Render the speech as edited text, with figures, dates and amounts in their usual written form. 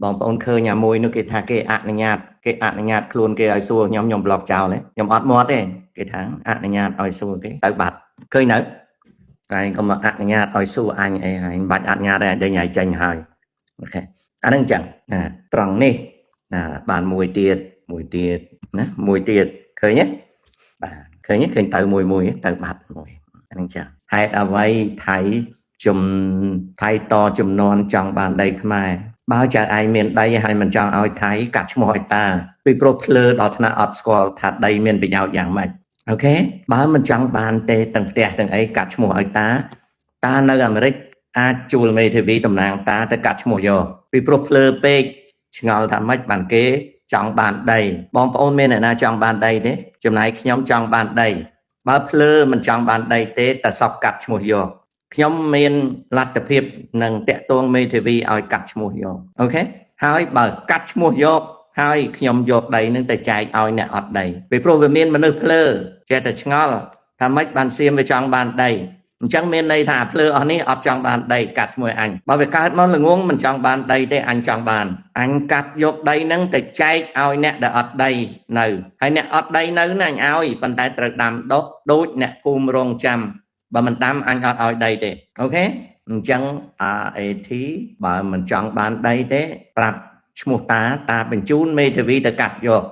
បងប្អូនឃើញអាមួយនោះគេថាគេអនុញ្ញាតខ្លួនគេឲ្យសួរខ្ញុំប្លុកចោលទេខ្ញុំអត់មាត់ទេគេថាអនុញ្ញាតឲ្យសួរគេទៅបាត់ឃើញនៅហើយកុំអនុញ្ញាតឲ្យសួរអញអីហើយមិនបាច់អនុញ្ញាតទេអញដេញឲ្យចេញហើយអូខេអាហ្នឹងចឹងណាត្រង់នេះណាបានមួយទៀតណាមួយទៀតឃើញទេបាទឃើញទៅមួយទៅបាត់មួយអាហ្នឹងចឹងហេតុអ្វីថៃតចំនួនចង់បានដីខ្មែរបើចៅឯងមានដីហើយមិនចង់ឲ្យថៃកាត់ឈ្មោះឲ្យតាពីព្រោះភ្លើដល់ថ្នាក់អត់ស្គាល់ថាដីមានប្រយោជន៍យ៉ាងម៉េចអូខេបើមិនចង់បានទេទាំងផ្ទះទាំងអីកាត់ឈ្មោះឲ្យតានៅអាមេរិកអាចជួលមេធាវីតំណាងតាទៅកាត់ឈ្មោះយកពីព្រោះភ្លើពេកឆ្ងល់ថាម៉េចបានគេចង់បានដីបងប្អូនមានអ្នកណាចង់បានដីទេចំណែកខ្ញុំចង់បានដីបើភ្លើមិនចង់បានដីទេតែសពកាត់ឈ្មោះយកខ្ញុំមានលទ្ធភាពនឹងតាក់ទងមេធាវីឲ្យកាត់ឈ្មោះយកអូខេហើយបើកាត់ឈ្មោះយកហើយខ្ញុំយកដីនឹងទៅចែកឲ្យអ្នកអត់ដីពីព្រោះវាមានមនុស្សភ្លើចេះតែឆ្ងល់ថាម៉េចបានសៀមវាចង់បានដីអញ្ចឹងមានន័យថាភ្លើអស់នេះអត់ចង់បានដីកាត់ឈ្មោះអញបើវាកើតមកល្ងងមិនចង់បានដីទេអញចង់បានអញកាត់យកដីនឹងទៅចែកឲ្យអ្នកដែលអត់ដីនៅហើយអ្នកអត់ដីនៅណាអញឲ្យប៉ុន្តែត្រូវដាំដុះដូចអ្នកភូមិរងចាំបើមិនដាំអញអត់ឲ្យដីទេអូខេអញ្ចឹង RAT បើមិនចង់បានដីទេប្រាប់ឈ្មោះតាបញ្ជូនមេធាវីទៅកាត់យក